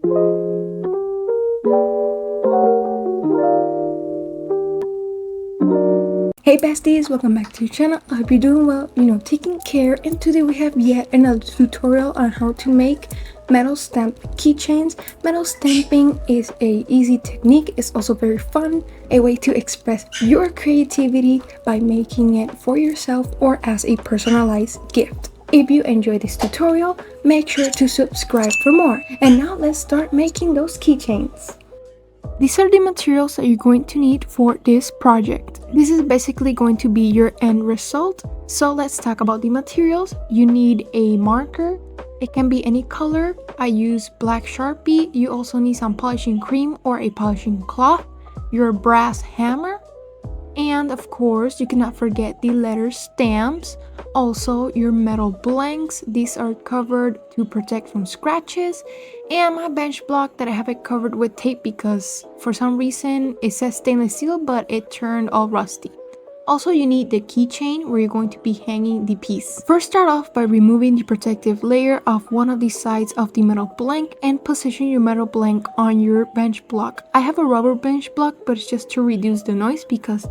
Hey besties, welcome back to the channel. I hope you're doing well, taking care, and today we have yet another tutorial on how to make metal stamped keychains. Metal stamping is a easy technique. It's also very fun, a way to express your creativity by making it for yourself or as a personalized gift. If you enjoy this tutorial, make sure to subscribe for more. And now let's start making those keychains. These are the materials that you're going to need for this project. This is basically going to be your end result. So let's talk about the materials. You need a marker. It can be any color. I use black Sharpie. You also need some polishing cream or a polishing cloth, your brass hammer, and of course you cannot forget the letter stamps. Also your metal blanks. These are covered to protect from scratches, and my bench block that I have it covered with tape because for some reason it says stainless steel but it turned all rusty. Also you need the keychain where you're going to be hanging the piece. First, start off by removing the protective layer of one of the sides of the metal blank and position your metal blank on your bench block. I have a rubber bench block, but it's just to reduce the noise because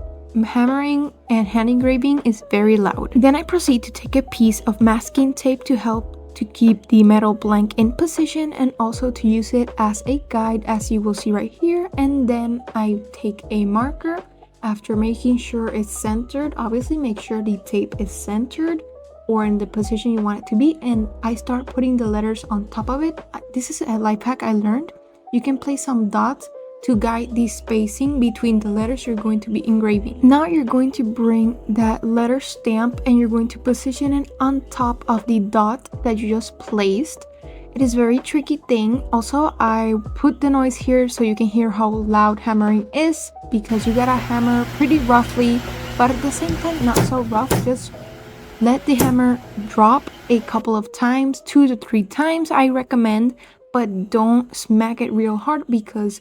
hammering and hand engraving is very loud. Then I proceed to take a piece of masking tape to help to keep the metal blank in position and also to use it as a guide, as you will see right here. And then I take a marker. After making sure it's centered, obviously make sure the tape is centered or in the position you want it to be, and I start putting the letters on top of it. This is a life hack I learned. You can place some dots to guide the spacing between the letters you're going to be engraving. Now you're going to bring that letter stamp and you're going to position it on top of the dot that you just placed. It is a very tricky thing. Also, I put the noise here so you can hear how loud hammering is, because you gotta hammer pretty roughly, but at the same time not so rough. Just let the hammer drop a couple of times, 2 to 3 times I recommend, but don't smack it real hard because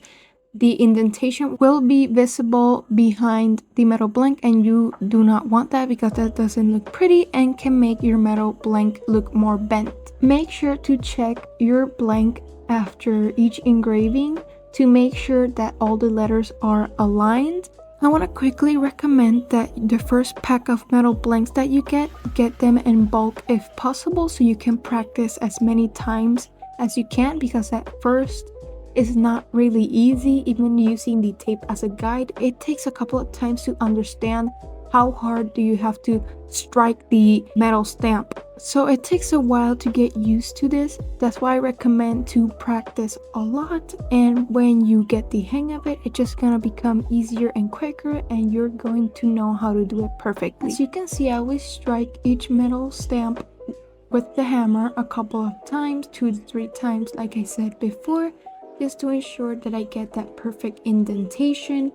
the indentation will be visible behind the metal blank and you do not want that because that doesn't look pretty and can make your metal blank look more bent. Make sure to check your blank after each engraving to make sure that all the letters are aligned. I want to quickly recommend that the first pack of metal blanks that you get them in bulk if possible, so you can practice as many times as you can, because at first it's not really easy. Even using the tape as a guide, it takes a couple of times to understand how hard do you have to strike the metal stamp. So it takes a while to get used to this. That's why I recommend to practice a lot, and when you get the hang of it, it's just gonna become easier and quicker and you're going to know how to do it perfectly. As you can see, I always strike each metal stamp with the hammer a couple of times, 2 to 3 times like I said before, just to ensure that I get that perfect indentation.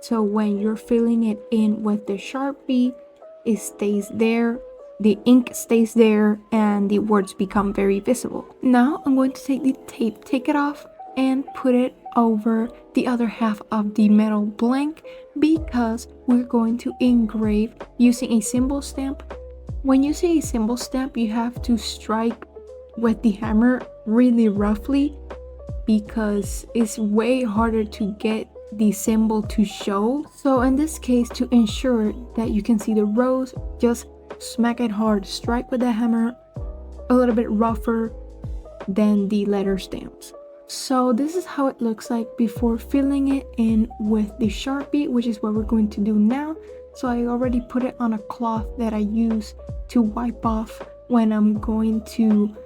So when you're filling it in with the Sharpie, it stays there, the ink stays there, and the words become very visible. Now I'm going to take the tape, take it off, and put it over the other half of the metal blank because we're going to engrave using a symbol stamp. When using a symbol stamp, you have to strike with the hammer really roughly because it's way harder to get the symbol to show. So in this case, to ensure that you can see the rows, just smack it hard, strike with the hammer a little bit rougher than the letter stamps. So this is how it looks like before filling it in with the Sharpie, which is what we're going to do now. So I already put it on a cloth that I use to wipe off when I'm going to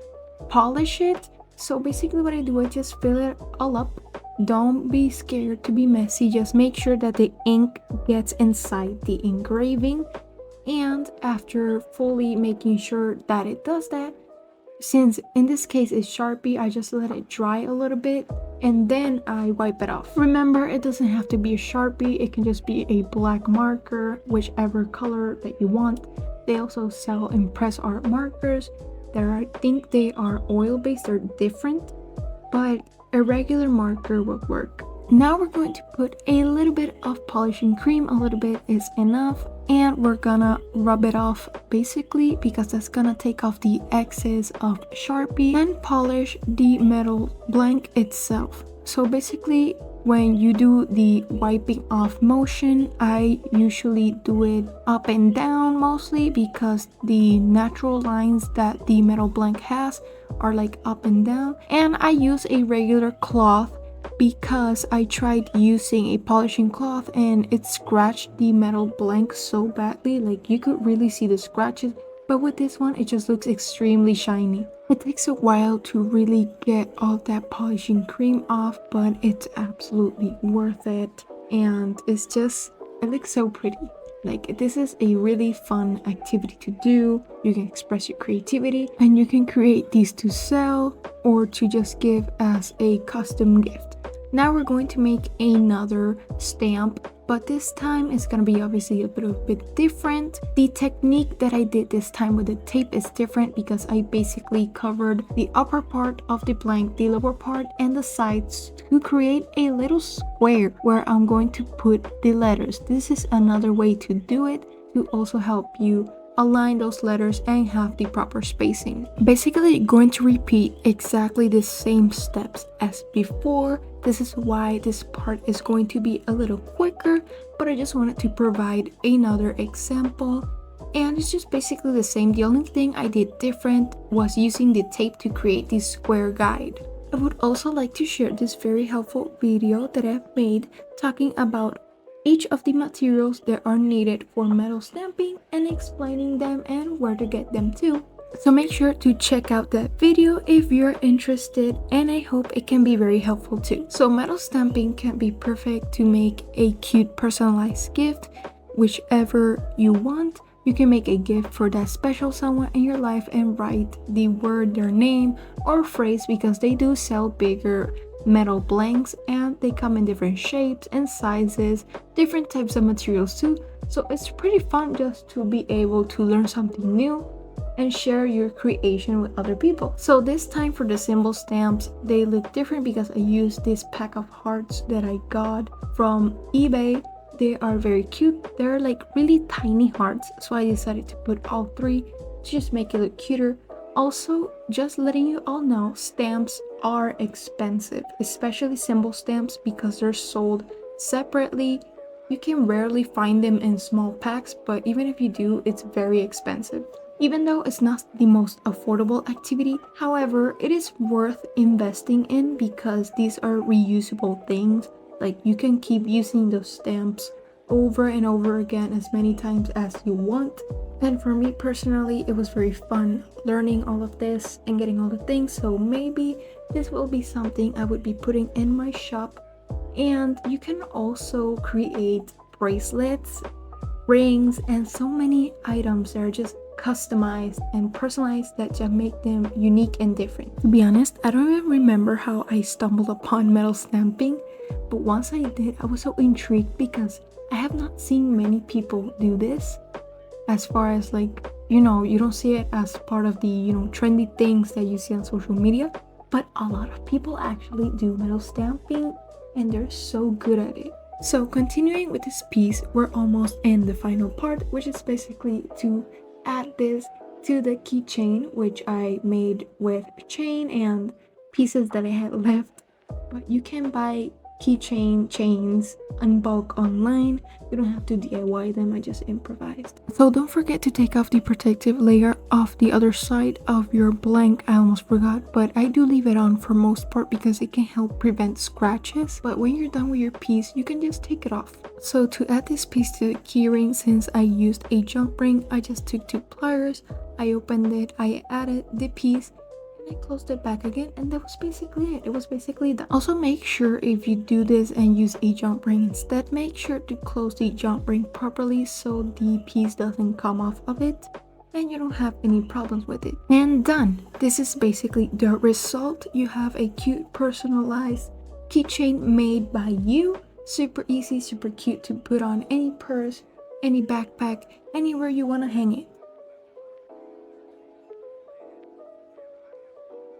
polish it. So basically what I do, I just fill it all up. Don't be scared to be messy, just make sure that the ink gets inside the engraving. And after fully making sure that it does that, since in this case it's Sharpie, I just let it dry a little bit and then I wipe it off. Remember, it doesn't have to be a Sharpie, it can just be a black marker, whichever color that you want. They also sell Impress Art markers. I think they are oil-based, they're different, but a regular marker will work. Now we're going to put a little bit of polishing cream, a little bit is enough, and we're gonna rub it off basically because that's gonna take off the excess of Sharpie and polish the metal blank itself. So basically when you do the wiping off motion, I usually do it up and down mostly because the natural lines that the metal blank has are like up and down, and I use a regular cloth because I tried using a polishing cloth and it scratched the metal blank so badly, like you could really see the scratches, but with this one it just looks extremely shiny. It takes a while to really get all that polishing cream off, but it's absolutely worth it, and it looks so pretty. Like, this is a really fun activity to do. You can express your creativity and you can create these to sell or to just give as a custom gift. Now we're going to make another stamp, but this time it's gonna be obviously a bit different. The technique that I did this time with the tape is different because I basically covered the upper part of the blank, the lower part, and the sides to create a little square where I'm going to put the letters. This is another way to do it to also help you align those letters and have the proper spacing. Basically going to repeat exactly the same steps as before. This is why this part is going to be a little quicker, but I just wanted to provide another example, and it's just basically the same. The only thing I did different was using the tape to create this square guide. I would also like to share this very helpful video that I've made talking about each of the materials that are needed for metal stamping and explaining them and where to get them too. So make sure to check out that video if you're interested, and I hope it can be very helpful too. So metal stamping can be perfect to make a cute personalized gift, whichever you want. You can make a gift for that special someone in your life and write the word, their name or phrase, because they do sell bigger metal blanks and they come in different shapes and sizes, different types of materials too. So it's pretty fun just to be able to learn something new and share your creation with other people. So this time for the symbol stamps, they look different because I used this pack of hearts that I got from eBay. They are very cute. They're like really tiny hearts, so I decided to put all 3 to just make it look cuter. Also, just letting you all know, stamps are expensive, especially symbol stamps, because they're sold separately. You can rarely find them in small packs, but even if you do, it's very expensive. Even though it's not the most affordable activity, however, it is worth investing in because these are reusable things. Like, you can keep using those stamps over and over again as many times as you want. And for me personally, it was very fun learning all of this and getting all the things, so maybe this will be something I would be putting in my shop. And you can also create bracelets, rings, and so many items that are just customized and personalized that just make them unique and different. To be honest, I don't even remember how I stumbled upon metal stamping, but once I did, I was so intrigued because I have not seen many people do this. As far as, like, you don't see it as part of the trendy things that you see on social media, but a lot of people actually do metal stamping and they're so good at it. So continuing with this piece, we're almost in the final part, which is basically to add this to the keychain, which I made with a chain and pieces that I had left. But you can buy keychain chains in bulk online. You don't have to DIY them, I just improvised. So don't forget to take off the protective layer off the other side of your blank. I almost forgot, but I do leave it on for most part because it can help prevent scratches. But when you're done with your piece, you can just take it off. So to add this piece to the keyring, since I used a jump ring, I just took 2 pliers, I opened it, I added the piece, I closed it back again, and that was basically it. It was basically done. Also, make sure if you do this and use a jump ring instead, make sure to close the jump ring properly so the piece doesn't come off of it and you don't have any problems with it. And done. This is basically the result. You have a cute personalized keychain made by you. Super easy, super cute to put on any purse, any backpack, anywhere you want to hang it.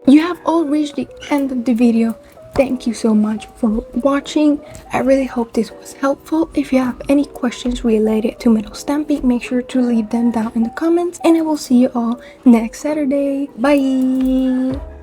You have all reached the end of the video. thank you so much for watching. I really hope this was helpful. If you have any questions related to metal stamping, make sure to leave them down in the comments, and I will see you all next Saturday. Bye.